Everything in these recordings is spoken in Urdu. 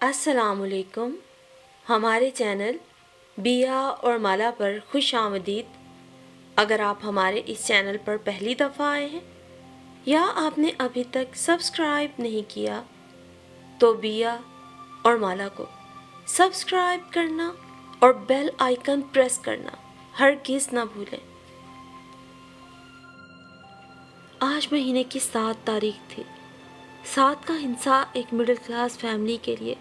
السلام علیکم. ہمارے چینل بیا اور مالا پر خوش آمدید. اگر آپ ہمارے اس چینل پر پہلی دفعہ آئے ہیں یا آپ نے ابھی تک سبسکرائب نہیں کیا تو بیا اور مالا کو سبسکرائب کرنا اور بیل آئیکن پریس کرنا ہرگز نہ بھولیں. آج مہینے کی 7 تاریخ تھی. 7 کا ہندسہ ایک مڈل کلاس فیملی کے لیے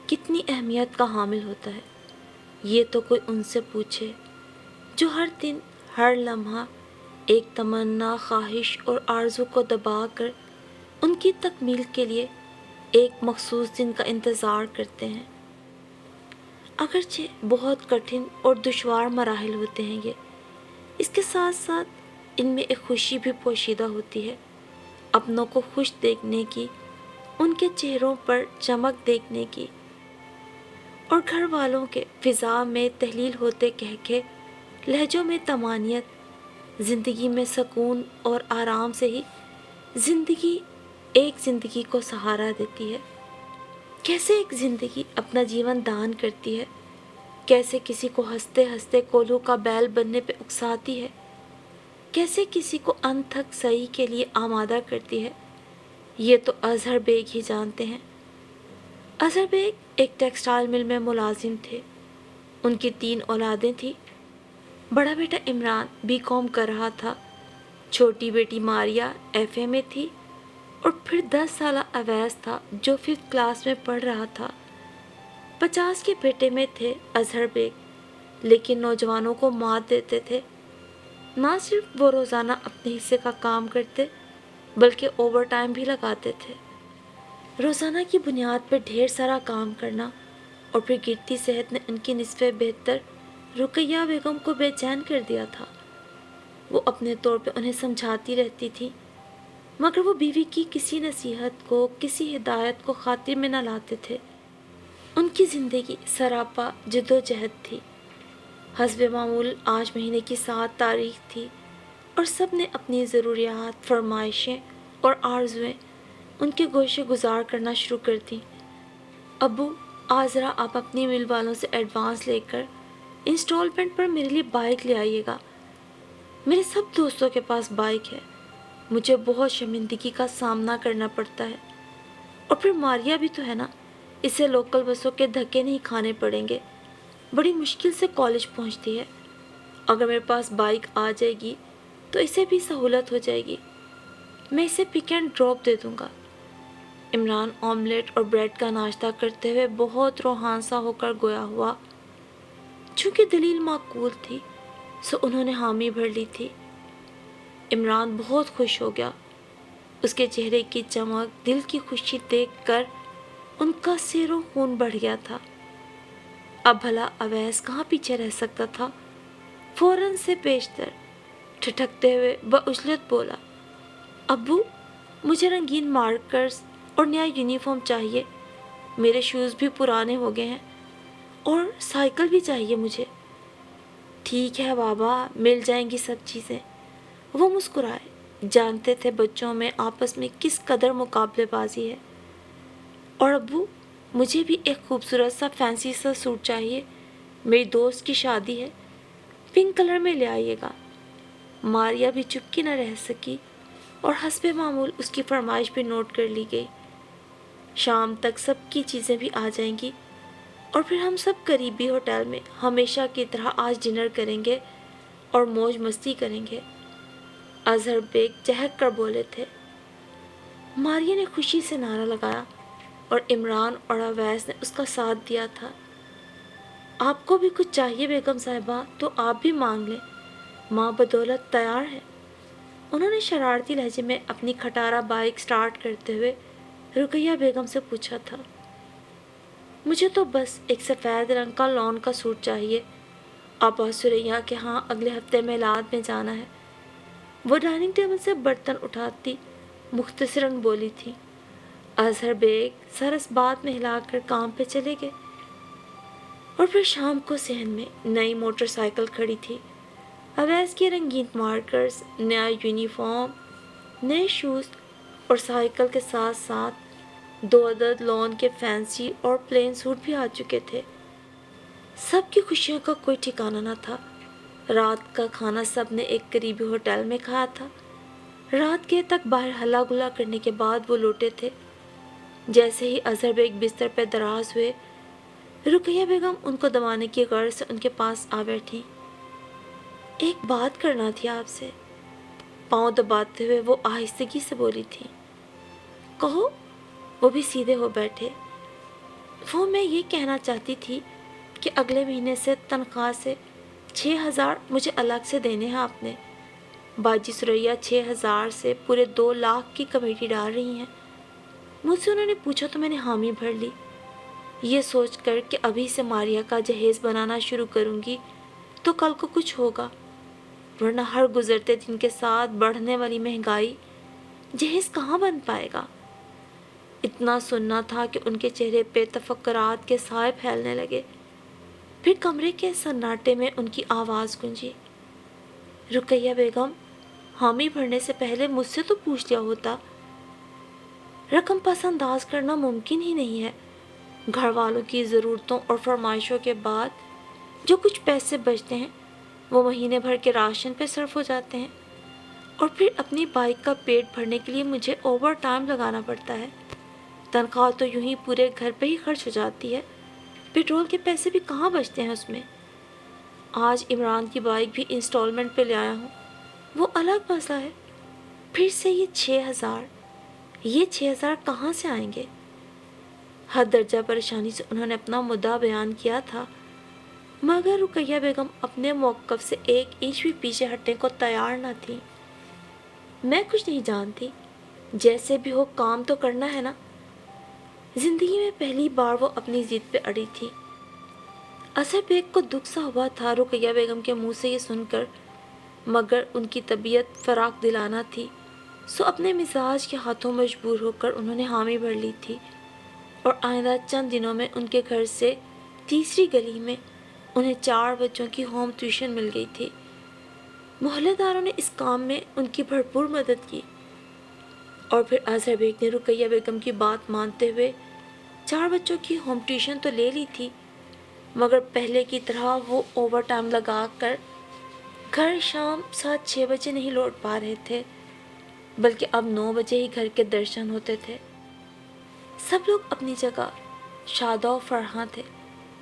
کتنی اہمیت کا حامل ہوتا ہے یہ تو کوئی ان سے پوچھے جو ہر دن ہر لمحہ ایک تمنا، خواہش اور آرزو کو دبا کر ان کی تکمیل کے لیے ایک مخصوص دن کا انتظار کرتے ہیں. اگرچہ بہت کٹھن اور دشوار مراحل ہوتے ہیں اس کے ساتھ ساتھ ان میں ایک خوشی بھی پوشیدہ ہوتی ہے. اپنوں کو خوش دیکھنے کی، ان کے چہروں پر چمک دیکھنے کی اور گھر والوں کے فضا میں تحلیل ہوتے کہکے لہجوں میں طمانینت، زندگی میں سکون اور آرام سے ہی زندگی کو سہارا دیتی ہے. کیسے ایک زندگی اپنا جیون دان کرتی ہے، کیسے کسی کو ہنستے ہنستے کولہوں کا بیل بننے پہ اکساتی ہے، کیسے کسی کو انت تک سعی کے لیے آمادہ کرتی ہے، یہ تو اظہر بیگ ہی جانتے ہیں. اظہر بیگ ایک ٹیکسٹائل مل میں ملازم تھے. ان کی 3 اولادیں تھیں. بڑا بیٹا عمران BCom کر رہا تھا، چھوٹی بیٹی ماریا FA میں تھی اور پھر 10 سالہ اویس تھا جو 5th کلاس میں پڑھ رہا تھا. 50 کے بیٹے میں تھے اظہر بیگ، لیکن نوجوانوں کو مات دیتے تھے. نہ صرف وہ روزانہ اپنے حصے کا کام کرتے بلکہ اوور ٹائم بھی لگاتے تھے. روزانہ کی بنیاد پر ڈھیر سارا کام کرنا اور پھر گرتی صحت نے ان کی نصف بہتر رقیہ بیگم کو بے چین کر دیا تھا. وہ اپنے طور پہ انہیں سمجھاتی رہتی تھی مگر وہ بیوی کی کسی نصیحت کو، کسی ہدایت کو خاطر میں نہ لاتے تھے. ان کی زندگی سراپا جد و جہد تھی. حسب معمول آج مہینے کی 7 تاریخ تھی اور سب نے اپنی ضروریات، فرمائشیں اور آرزویں ان کے گوشے گزار کرنا شروع کر دیں. ابو، آج ذرا آپ اپنی مل والوں سے ایڈوانس لے کر انسٹالمنٹ پر میرے لیے بائک لے آئیے گا. میرے سب دوستوں کے پاس بائک ہے، مجھے بہت شرمندگی کا سامنا کرنا پڑتا ہے. اور پھر ماریا بھی تو ہے نا، اسے لوکل بسوں کے دھکے نہیں کھانے پڑیں گے، بڑی مشکل سے کالج پہنچتی ہے. اگر میرے پاس بائک آ جائے گی تو اسے بھی سہولت ہو جائے گی، میں اسے پک اینڈ ڈراپ دے دوں گا. عمران آملیٹ اور بریڈ کا ناشتہ کرتے ہوئے بہت روحان سا ہو کر گویا ہوا. چونکہ دلیل معقول تھی سو انہوں نے حامی بھر لی تھی. عمران بہت خوش ہو گیا. اس کے چہرے کی چمک، دل کی خوشی دیکھ کر ان کا سیر و خون بڑھ گیا تھا. اب بھلا اویس کہاں پیچھے رہ سکتا تھا. فوراً سے پیشتر ٹھٹکتے ہوئے بعجلت بولا، ابو، مجھے رنگین مارکرز اور نیا یونیفارم چاہیے. میرے شوز بھی پرانے ہو گئے ہیں اور سائیکل بھی چاہیے مجھے. ٹھیک ہے بابا، مل جائیں گی سب چیزیں. وہ مسکرائے. جانتے تھے بچوں میں آپس میں کس قدر مقابلے بازی ہے. اور ابو، مجھے بھی ایک خوبصورت سا فینسی سا سوٹ چاہیے، میری دوست کی شادی ہے، پنک کلر میں لے آئیے گا. ماریا بھی چپ کی نہ رہ سکی اور حسب معمول اس کی فرمائش بھی نوٹ کر لی گئی. شام تک سب کی چیزیں بھی آ جائیں گی اور پھر ہم سب قریبی ہوٹل میں ہمیشہ کی طرح آج ڈنر کریں گے اور موج مستی کریں گے. اظہر بیگ چہک کر بولے تھے. ماریا نے خوشی سے نعرہ لگایا اور عمران اور اویس نے اس کا ساتھ دیا تھا. آپ کو بھی کچھ چاہیے بیگم صاحبہ تو آپ بھی مانگ لیں، ماں بدولت تیار ہے. انہوں نے شرارتی لہجے میں اپنی کھٹارا بائک سٹارٹ کرتے ہوئے رقیہ بیگم سے پوچھا تھا. مجھے تو بس ایک سفید رنگ کا لون کا سوٹ چاہیے. آپا سریا کے ہاں اگلے ہفتے میلاد میں جانا ہے. وہ ڈائننگ ٹیبل سے برتن اٹھاتی مختصراً بولی تھی. اظہر بیگ سر اس بات میں ہلا کر کام پہ چلے گئے. اور پھر شام کو صحن میں نئی موٹر سائیکل کھڑی تھی. اویس کے رنگین مارکرز، نیا یونیفارم، نئے شوز اور سائیکل کے ساتھ ساتھ 2 عدد لون کے فینسی اور پلین سوٹ بھی آ چکے تھے۔ سب کی خوشیوں کا کوئی ٹھکانہ نہ تھا۔ رات کا کھانا سب نے ایک قریبی ہوٹل میں کھایا تھا۔ رات کے تک باہر ہلا گلا کرنے کے بعد وہ لوٹے تھے۔ جیسے ہی اظہر بیگ بستر پہ دراز ہوئے، رقیہ بیگم ان کو دبانے کی غرض سے ان کے پاس آ بیٹھی۔ ایک بات کرنا تھی آپ سے، پاؤں دباتے ہوئے وہ آہستگی سے بولی تھی۔ کہو۔ وہ بھی سیدھے ہو بیٹھے۔ وہ میں یہ کہنا چاہتی تھی کہ اگلے مہینے سے تنخواہ سے 6,000 مجھے الگ سے دینے ہیں آپ نے۔ باجی سریا 6,000 سے پورے 2 لاکھ کی کمیٹی ڈال رہی ہیں۔ مجھ سے انہوں نے پوچھا تو میں نے حامی بھر لی، یہ سوچ کر کہ ابھی سے ماریہ کا جہیز بنانا شروع کروں گی تو کل کو کچھ ہوگا، ورنہ ہر گزرتے دن کے ساتھ بڑھنے والی مہنگائی جہیز کہاں بن پائے گا۔ اتنا سننا تھا کہ ان کے چہرے پہ تفکرات کے سائے پھیلنے لگے۔ پھر کمرے کے سناٹے میں ان کی آواز گونجی، رقیہ بیگم، حامی بھرنے سے پہلے مجھ سے تو پوچھ لیا ہوتا۔ رقم پس انداز کرنا ممکن ہی نہیں ہے۔ گھر والوں کی ضرورتوں اور فرمائشوں کے بعد جو کچھ پیسے بچتے ہیں وہ مہینے بھر کے راشن پہ صرف ہو جاتے ہیں، اور پھر اپنی بائک کا پیٹ بھرنے کے لیے مجھے اوور ٹائم لگانا پڑتا ہے۔ تنخواہ تو یوں ہی پورے گھر پہ ہی خرچ ہو جاتی ہے، پیٹرول کے پیسے بھی کہاں بچتے ہیں اس میں۔ آج عمران کی بائک بھی انسٹالمنٹ پہ لے آیا ہوں، وہ الگ مسئلہ ہے۔ پھر سے یہ 6,000 کہاں سے آئیں گے؟ حد درجہ پریشانی سے انہوں نے اپنا مدعا بیان کیا تھا، مگر رقیہ بیگم اپنے موقف سے 1 انچ بھی پیچھے ہٹنے کو تیار نہ تھی۔ میں کچھ نہیں جانتی، جیسے بھی ہو کام تو کرنا ہے نا۔ زندگی میں پہلی بار وہ اپنی ضد پہ اڑی تھی۔ اظہر بیگ کو دکھ سا ہوا تھا رقیہ بیگم کے منہ سے یہ سن کر، مگر ان کی طبیعت فراق دلانا تھی، سو اپنے مزاج کے ہاتھوں مجبور ہو کر انہوں نے حامی بھر لی تھی، اور آئندہ چند دنوں میں ان کے گھر سے تیسری گلی میں انہیں 4 بچوں کی ہوم ٹیوشن مل گئی تھی۔ محلے داروں نے اس کام میں ان کی بھرپور مدد کی، اور پھر اظہر بیگ نے رقیہ بیگم کی بات مانتے ہوئے 4 بچوں کی ہوم ٹیوشن تو لے لی تھی، مگر پہلے کی طرح وہ اوور ٹائم لگا کر گھر شام 7-6 بجے نہیں لوٹ پا رہے تھے، بلکہ اب 9 بجے ہی گھر کے درشن ہوتے تھے۔ سب لوگ اپنی جگہ شادہ و فرحاں تھے،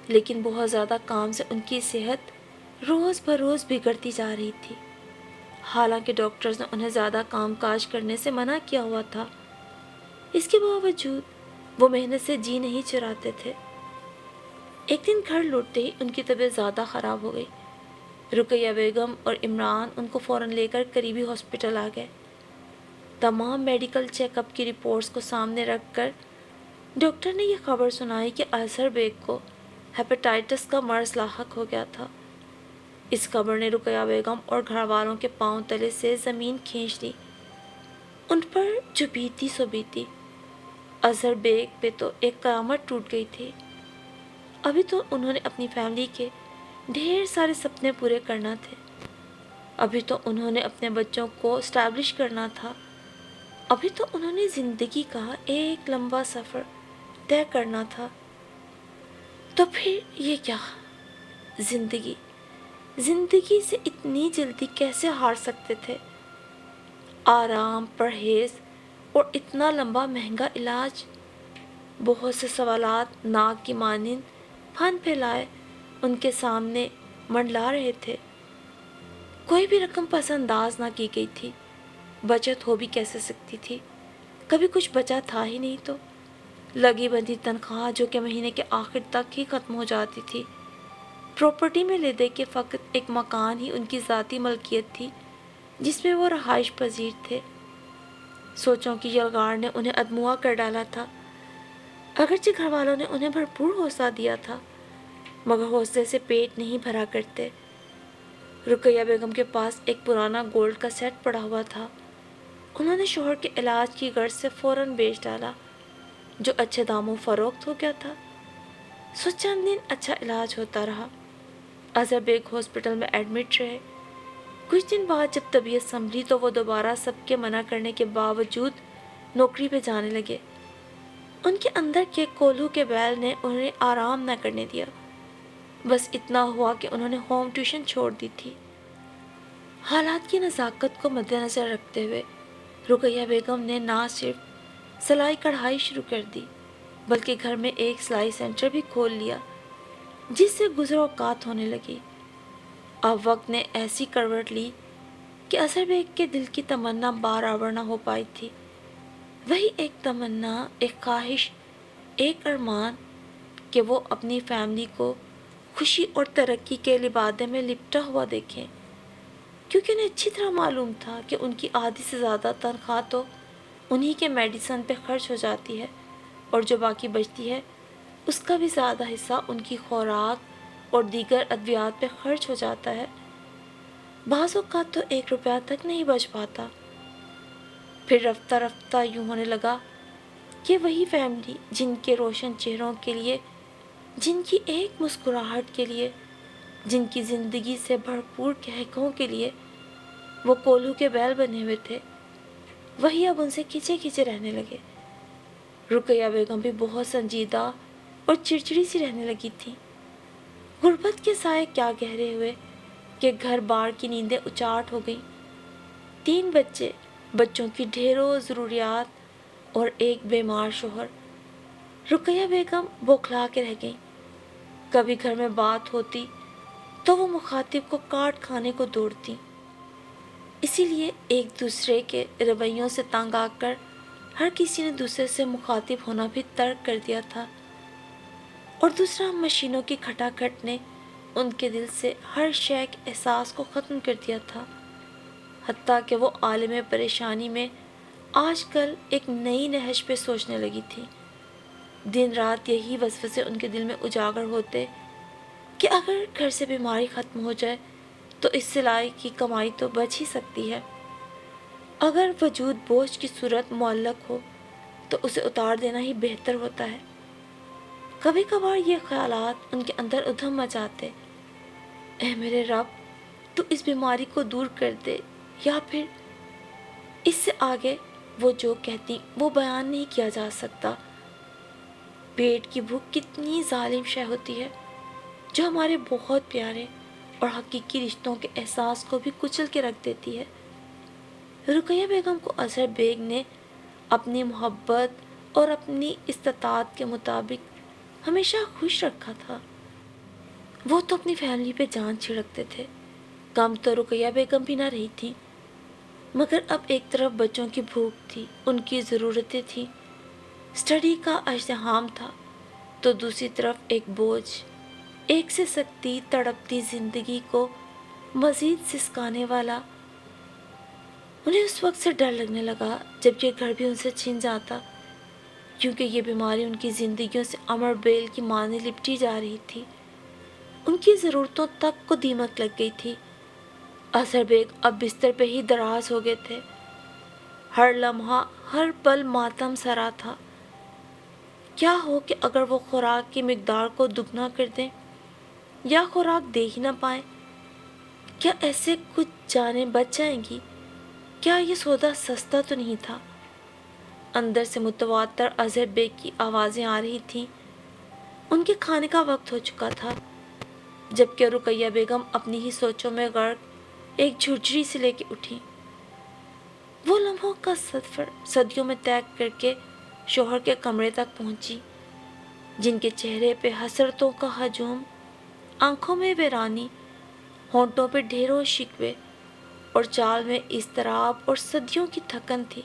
لیکن بہت زیادہ کام سے ان کی صحت روز بروز بگڑتی جا رہی تھی۔ حالانکہ ڈاکٹرز نے انہیں زیادہ کام کاج کرنے سے منع کیا ہوا تھا، اس کے باوجود وہ محنت سے جی نہیں چراتے تھے۔ ایک دن گھر لوٹتے ہی ان کی طبیعت زیادہ خراب ہو گئی۔ رقیہ بیگم اور عمران ان کو فوراً لے کر قریبی ہاسپٹل آ گئے۔ تمام میڈیکل چیک اپ کی رپورٹس کو سامنے رکھ کر ڈاکٹر نے یہ خبر سنائی کہ اظہر بیگ کو ہیپاٹائٹس کا مرض لاحق ہو گیا تھا۔ اس خبر نے رقیہ بیگم اور گھر والوں کے پاؤں تلے سے زمین کھینچ لی۔ ان پر جو بیتی سو بیتی۔ اظہر بیگ پہ تو ایک قیامت ٹوٹ گئی تھی۔ ابھی تو انہوں نے اپنی فیملی کے ڈھیر سارے سپنے پورے کرنا تھے، ابھی تو انہوں نے اپنے بچوں کو اسٹیبلش کرنا تھا، ابھی تو انہوں نے زندگی کا ایک لمبا سفر طے کرنا تھا۔ تو پھر یہ کیا؟ زندگی سے اتنی جلدی کیسے ہار سکتے تھے؟ آرام، پرہیز اور اتنا لمبا مہنگا علاج۔ بہت سے سوالات ناک کی مانند پھن پھیلائے ان کے سامنے منڈلا رہے تھے۔ کوئی بھی رقم پس انداز نہ کی گئی تھی، بچت ہو بھی کیسے سکتی تھی؟ کبھی کچھ بچا تھا ہی نہیں تو لگی بندھی تنخواہ جو کہ مہینے کے آخر تک ہی ختم ہو جاتی تھی۔ پراپرٹی میں لے دے کے فقط ایک مکان ہی ان کی ذاتی ملکیت تھی جس میں وہ رہائش پذیر تھے۔ سوچوں کی یلغار نے انہیں ادموا کر ڈالا تھا۔ اگرچہ گھر والوں نے انہیں بھرپور حوصلہ دیا تھا، مگر حوصلے سے پیٹ نہیں بھرا کرتے۔ رقیہ بیگم کے پاس ایک پرانا گولڈ کا سیٹ پڑا ہوا تھا، انہوں نے شوہر کے علاج کی غرض سے فوراً بیچ ڈالا، جو اچھے داموں فروخت ہو گیا تھا۔ سو چند دن اچھا علاج ہوتا رہا۔ اظہر بیگ ہاسپٹل میں ایڈمٹ رہے۔ کچھ دن بعد جب طبیعت سنبھلی تو وہ دوبارہ سب کے منع کرنے کے باوجود نوکری پہ جانے لگے۔ ان کے اندر کے کولہو کے بیل نے انہیں آرام نہ کرنے دیا۔ بس اتنا ہوا کہ انہوں نے ہوم ٹیوشن چھوڑ دی تھی۔ حالات کی نزاکت کو مد نظر رکھتے ہوئے رقیہ بیگم نے نہ صرف سلائی کڑھائی شروع کر دی بلکہ گھر میں ایک سلائی سینٹر بھی کھول لیا، جس سے گزر اوقات ہونے لگی۔ اب وقت نے ایسی کروٹ لی کہ اظہر بیگ کے دل کی تمنا برابر نہ ہو پائی تھی۔ وہی ایک تمنا، ایک خواہش، ایک ارمان کہ وہ اپنی فیملی کو خوشی اور ترقی کے لبادے میں لپٹا ہوا دیکھیں، کیونکہ انہیں اچھی طرح معلوم تھا کہ ان کی آدھی سے زیادہ تنخواہ تو انہی کے میڈیسن پہ خرچ ہو جاتی ہے، اور جو باقی بچتی ہے اس کا بھی زیادہ حصہ ان کی خوراک اور دیگر ادویات پہ خرچ ہو جاتا ہے۔ بعض اوقات تو 1 روپیہ تک نہیں بچ پاتا۔ پھر رفتہ رفتہ یوں ہونے لگا کہ وہی فیملی جن کے روشن چہروں کے لیے، جن کی ایک مسکراہٹ کے لیے، جن کی زندگی سے بھرپور قہقہوں کے لیے وہ کولہو کے بیل بنے ہوئے تھے، وہی اب ان سے کھچے کھچے رہنے لگے۔ رقیہ بیگم بھی بہت سنجیدہ اور چڑچڑی سی رہنے لگی تھی۔ غربت کے سائے کیا گہرے ہوئے کہ گھر بار کی نیندیں اچاٹ ہو گئیں۔ 3 بچے، بچوں کی ڈھیروں ضروریات اور ایک بیمار شوہر۔ رقیہ بیگم بوکھلا کے رہ گئیں۔ کبھی گھر میں بات ہوتی تو وہ مخاطب کو کاٹ کھانے کو دوڑتی۔ اسی لیے ایک دوسرے کے رویوں سے تنگ آ کر ہر کسی نے دوسرے سے مخاطب ہونا بھی ترک کر دیا تھا، اور دوسرا مشینوں کی کھٹا کھٹ نے ان کے دل سے ہر شے کے احساس کو ختم کر دیا تھا، حتیٰ کہ وہ عالم پریشانی میں آج کل ایک نئی نہج پہ سوچنے لگی تھی۔ دن رات یہی وسوسے ان کے دل میں اجاگر ہوتے کہ اگر گھر سے بیماری ختم ہو جائے تو اس سلائی کی کمائی تو بچ ہی سکتی ہے، اگر وجود بوجھ کی صورت معلق ہو تو اسے اتار دینا ہی بہتر ہوتا ہے۔ کبھی کبھار یہ خیالات ان کے اندر ادھم مچاتے، اے میرے رب، تو اس بیماری کو دور کر دے، یا پھر اس سے آگے وہ جو کہتی وہ بیان نہیں کیا جا سکتا۔ پیٹ کی بھوک کتنی ظالم شے ہوتی ہے، جو ہمارے بہت پیارے اور حقیقی رشتوں کے احساس کو بھی کچل کے رکھ دیتی ہے۔ رقیہ بیگم کو اظہر بیگ نے اپنی محبت اور اپنی استطاعت کے مطابق ہمیشہ خوش رکھا تھا۔ وہ تو اپنی فیملی پہ جان چھڑکتے تھے، کم تو رقیہ بیگم بھی نہ رہی تھی، مگر اب ایک طرف بچوں کی بھوک تھی، ان کی ضرورتیں تھیں، اسٹڈی کا ازدحام تھا، تو دوسری طرف ایک بوجھ، ایک سے سکتی تڑپتی زندگی کو مزید سسکانے والا۔ انہیں اس وقت سے ڈر لگنے لگا جب یہ گھر بھی ان سے چھن جاتا، کیونکہ یہ بیماری ان کی زندگیوں سے امر بیل کی مانند لپٹی جا رہی تھی، ان کی ضرورتوں تک کو دیمک لگ گئی تھی۔ اظہر بیگ اب بستر پہ ہی دراز ہو گئے تھے، ہر لمحہ ہر پل ماتم سرا تھا۔ کیا ہو کہ اگر وہ خوراک کی مقدار کو دگنا کر دیں یا خوراک دے ہی نہ پائیں؟ کیا ایسے کچھ جانیں بچ جائیں گی؟ کیا یہ سودا سستا تو نہیں تھا؟ اندر سے متواتر اظہر بیگ کی آوازیں آ رہی تھیں۔ ان کے کھانے کا وقت ہو چکا تھا، جبکہ رقیہ بیگم اپنی ہی سوچوں میں غرق ایک جھرجھری سے لے کے اٹھی۔ وہ لمحوں کا سفر صدیوں میں طے کر کے شوہر کے کمرے تک پہنچی، جن کے چہرے پہ حسرتوں کا ہجوم، آنکھوں میں ویرانی، ہونٹوں پہ ڈھیروں شکوے اور چال میں اضطراب اور صدیوں کی تھکن تھی۔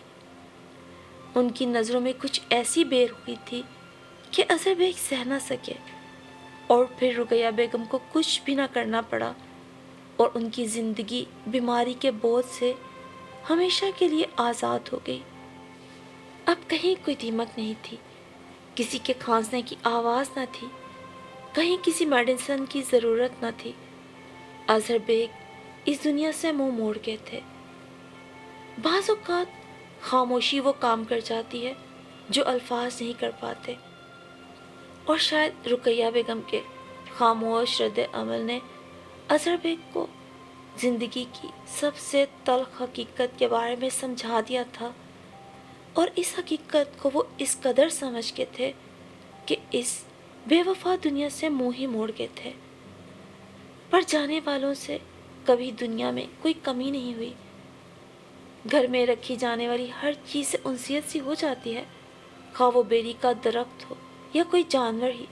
ان کی نظروں میں کچھ ایسی بے رخی تھی کہ اظہر بیگ سہ نہ سکے، اور پھر رقیہ بیگم کو کچھ بھی نہ کرنا پڑا، اور ان کی زندگی بیماری کے بوجھ سے ہمیشہ کے لیے آزاد ہو گئی۔ اب کہیں کوئی دیمک نہیں تھی، کسی کے کھانسنے کی آواز نہ تھی، کہیں کسی میڈیسن کی ضرورت نہ تھی۔ اظہر بیگ اس دنیا سے منہ موڑ گئے تھے۔ بعض اوقات خاموشی وہ کام کر جاتی ہے جو الفاظ نہیں کر پاتے، اور شاید رقیہ بیگم کے خاموش رد عمل نے اظہر بیگ کو زندگی کی سب سے تلخ حقیقت کے بارے میں سمجھا دیا تھا اور اس حقیقت کو وہ اس قدر سمجھ کے تھے کہ اس بے وفا دنیا سے منہ ہی موڑ گئے تھے۔ پر جانے والوں سے کبھی دنیا میں کوئی کمی نہیں ہوئی۔ گھر میں رکھی جانے والی ہر چیز سے انسیت سی ہو جاتی ہے، خواہ وہ بیری کا درخت ہو یا کوئی جانور ہی۔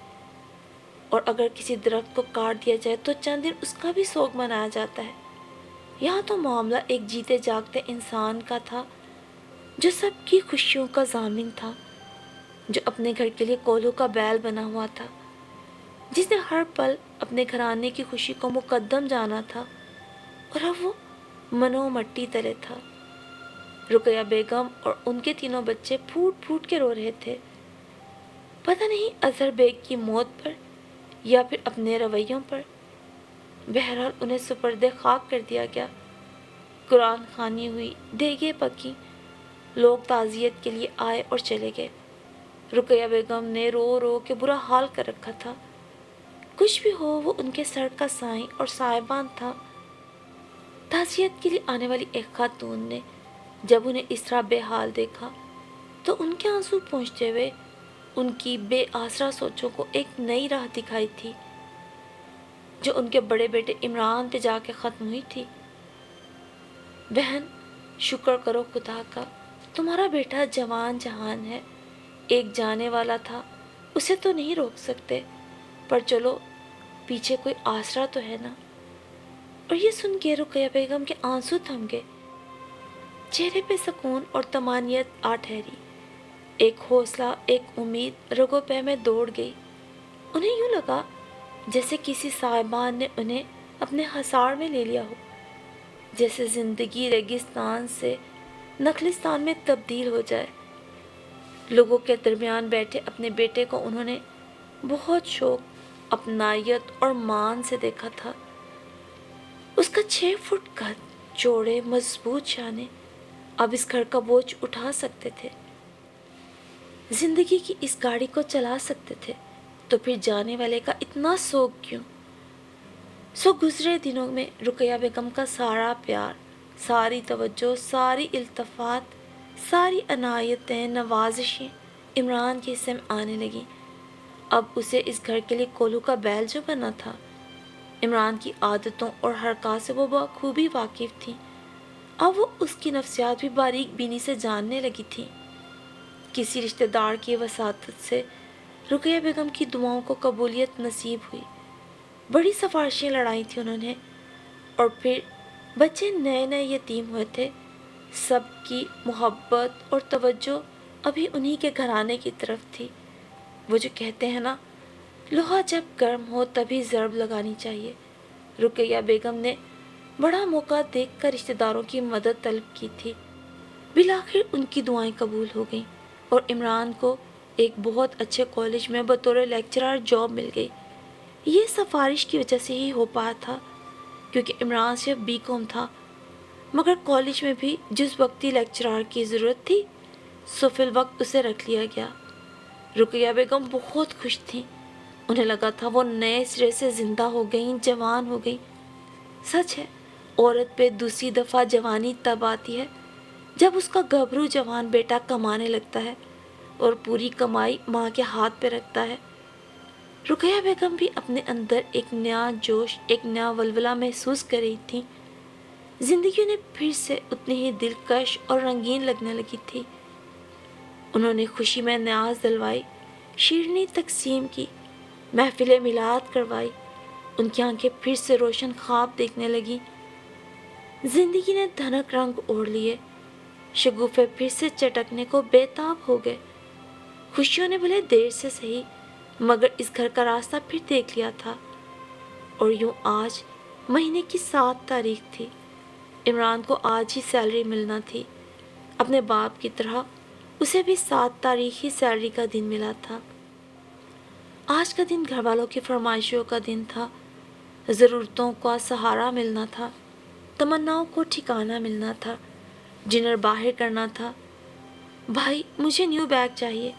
اور اگر کسی درخت کو کاٹ دیا جائے تو چند دن اس کا بھی سوگ منایا جاتا ہے۔ یہاں تو معاملہ ایک جیتے جاگتے انسان کا تھا جو سب کی خوشیوں کا ضامن تھا، جو اپنے گھر کے لیے کولہوں کا بیل بنا ہوا تھا، جس نے ہر پل اپنے گھرانے کی خوشی کو مقدم جانا تھا، اور اب وہ منو مٹی تلے تھا۔ رقیہ بیگم اور ان کے تینوں بچے پھوٹ پھوٹ کے رو رہے تھے، پتہ نہیں اظہر بیگ کی موت پر یا پھر اپنے رویوں پر۔ بہرحال انہیں سپرد خاک کر دیا گیا۔ قرآن خوانی ہوئی، دیگیں پکی، لوگ تعزیت کے لیے آئے اور چلے گئے۔ رقیہ بیگم نے رو رو کے برا حال کر رکھا تھا۔ کچھ بھی ہو وہ ان کے سر کا سائیں اور سائبان تھا۔ تعزیت کے لیے آنے والی ایک خاتون نے جب انہیں اس طرح بے حال دیکھا تو ان کے آنسو پہنچتے ہوئے ان کی بے آسرا سوچوں کو ایک نئی راہ دکھائی تھی جو ان کے بڑے بیٹے عمران پہ جا کے ختم ہوئی تھی۔ بہن، شکر کرو خدا کا، تمہارا بیٹا جوان جہان ہے، ایک جانے والا تھا، اسے تو نہیں روک سکتے، پر چلو پیچھے کوئی آسرا تو ہے نا۔ اور یہ سن کے رقیہ بیگم کے آنسو تھم گئے، چہرے پہ سکون اور طمانینت آ ٹھہری، ایک حوصلہ، ایک امید رگوں پہ میں دوڑ گئی۔ انہیں یوں لگا جیسے کسی صاحبان نے انہیں اپنے حصار میں لے لیا ہو، جیسے زندگی ریگستان سے نخلستان میں تبدیل ہو جائے۔ لوگوں کے درمیان بیٹھے اپنے بیٹے کو انہوں نے بہت شوق، اپنائیت اور مان سے دیکھا تھا۔ اس کا 6 فٹ قد، چوڑے مضبوط شانے اب اس گھر کا بوجھ اٹھا سکتے تھے، زندگی کی اس گاڑی کو چلا سکتے تھے، تو پھر جانے والے کا اتنا سوگ کیوں؟ سو گزرے دنوں میں رقیہ بیگم کا سارا پیار، ساری توجہ، ساری التفات، ساری عنایتیں، نوازشیں عمران کے حصے میں آنے لگیں۔ اب اسے اس گھر کے لیے کولہوں کا بیل جو بنا تھا، عمران کی عادتوں اور حرکات سے وہ بخوبی واقف تھی۔ اب وہ اس کی نفسیات بھی باریک بینی سے جاننے لگی تھی۔ کسی رشتہ دار کی وساطت سے رقیہ بیگم کی دعاؤں کو قبولیت نصیب ہوئی۔ بڑی سفارشیں لڑائی تھیں انہوں نے، اور پھر بچے نئے نئے یتیم ہوئے تھے۔ سب کی محبت اور توجہ ابھی انہی کے گھرانے کی طرف تھی۔ وہ جو کہتے ہیں نا، لوہا جب گرم ہو تبھی ضرب لگانی چاہیے۔ رقیہ بیگم نے بڑا موقع دیکھ کر رشتہ داروں کی مدد طلب کی تھی۔ بالآخر ان کی دعائیں قبول ہو گئیں اور عمران کو ایک بہت اچھے کالج میں بطور لیکچرر جاب مل گئی۔ یہ سفارش کی وجہ سے ہی ہو پایا تھا، کیونکہ عمران صرف BCom تھا، مگر کالج میں بھی جس وقتی لیکچرر کی ضرورت تھی سو فی الوقت اسے رکھ لیا گیا۔ رقیہ بیگم بہت خوش تھیں، انہیں لگا تھا وہ نئے سرے سے زندہ ہو گئیں، جوان ہو گئیں۔ سچ ہے، عورت پہ دوسری دفعہ جوانی تب آتی ہے جب اس کا گبھرو جوان بیٹا کمانے لگتا ہے اور پوری کمائی ماں کے ہاتھ پہ رکھتا ہے۔ رقیہ بیگم بھی اپنے اندر ایک نیا جوش، ایک نیا ولولہ محسوس کر رہی تھی۔ زندگی انہیں پھر سے اتنی ہی دلکش اور رنگین لگنے لگی تھی۔ انہوں نے خوشی میں نیاز دلوائی، شیرنی تقسیم کی، محفل میلاد کروائی، ان کی آنکھیں پھر سے روشن خواب دیکھنے لگیں۔ زندگی نے دھنک رنگ اوڑھ لیے، شگوفے پھر سے چٹکنے کو بے تاب ہو گئے۔ خوشیوں نے بھلے دیر سے سہی، مگر اس گھر کا راستہ پھر دیکھ لیا تھا۔ اور یوں آج مہینے کی 7 تاریخ تھی۔ عمران کو آج ہی سیلری ملنا تھی۔ اپنے باپ کی طرح اسے بھی 7 تاریخ ہی سیلری کا دن ملا تھا۔ آج کا دن گھر والوں کی فرمائشوں کا دن تھا، ضرورتوں کا سہارا ملنا تھا، تمناؤں کو ٹھکانہ ملنا تھا، ڈنر باہر کرنا تھا۔ بھائی مجھے نیو بیگ چاہیے۔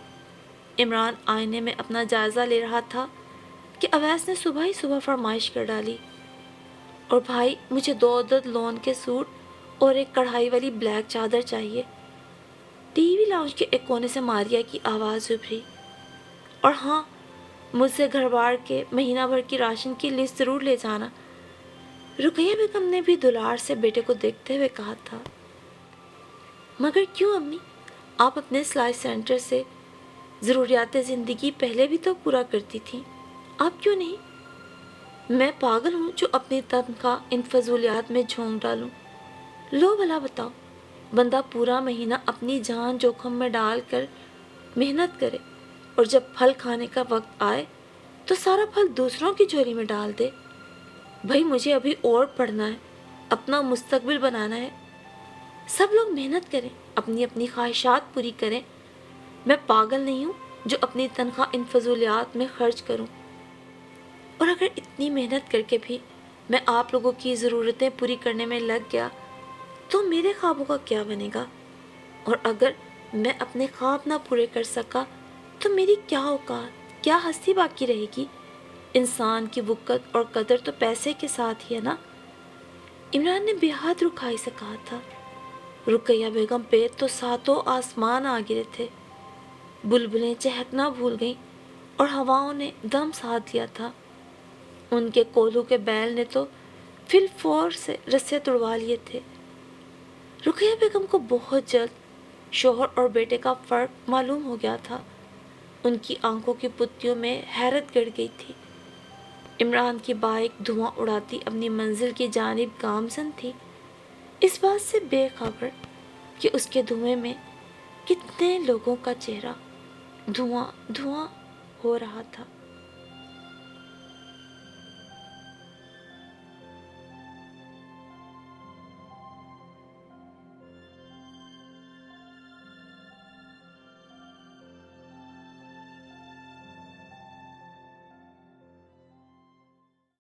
عمران آئینے میں اپنا جائزہ لے رہا تھا کہ اویس نے صبح ہی فرمائش کر ڈالی، اور بھائی مجھے 2 عدد لون کے سوٹ اور ایک کڑھائی والی بلیک چادر چاہیے۔ ٹی وی لاؤنج کے ایک کونے سے ماریا کی آواز ابھری، اور ہاں، مجھ سے گھر بار کے مہینہ بھر کی راشن کی لسٹ ضرور لے جانا۔ رقیہ بیگم نے بھی دلار سے بیٹے کو دیکھتے ہوئے کہا تھا۔ مگر کیوں امی؟ آپ اپنے سلائی سینٹر سے ضروریات زندگی پہلے بھی تو پورا کرتی تھیں، آپ کیوں نہیں؟ میں پاگل ہوں جو اپنی تنخواہ ان فضولیات میں جھونک ڈالوں؟ لو بھلا بتاؤ، بندہ پورا مہینہ اپنی جان جوخم میں ڈال کر محنت کرے، اور جب پھل کھانے کا وقت آئے تو سارا پھل دوسروں کی جھولی میں ڈال دے۔ بھائی مجھے ابھی اور پڑھنا ہے، اپنا مستقبل بنانا ہے۔ سب لوگ محنت کریں، اپنی اپنی خواہشات پوری کریں، میں پاگل نہیں ہوں جو اپنی تنخواہ ان فضولیات میں خرچ کروں۔ اور اگر اتنی محنت کر کے بھی میں آپ لوگوں کی ضرورتیں پوری کرنے میں لگ گیا تو میرے خوابوں کا کیا بنے گا؟ اور اگر میں اپنے خواب نہ پورے کر سکا تو میری کیا اوقات، کیا ہستی باقی رہے گی؟ انسان کی وقت اور قدر تو پیسے کے ساتھ ہی ہے نا؟ عمران نے بے حد رکھائی سے کہا تھا۔ رقیہ بیگم پہ تو ساتوں آسمان آ گرے تھے، بلبلیں چہکنا بھول گئیں اور ہواؤں نے دم ساتھ لیا تھا۔ ان کے کولہوں کے بیل نے تو فی الفور سے رسے توڑوا لیے تھے۔ رقیہ بیگم کو بہت جلد شوہر اور بیٹے کا فرق معلوم ہو گیا تھا۔ ان کی آنکھوں کی پتیوں میں حیرت گڑ گئی تھی۔ عمران کی بائک دھواں اڑاتی اپنی منزل کی جانب گامزن تھی، اس بات سے بے خبر کہ اس کے دھوئیں میں کتنے لوگوں کا چہرہ دھواں دھواں ہو رہا تھا۔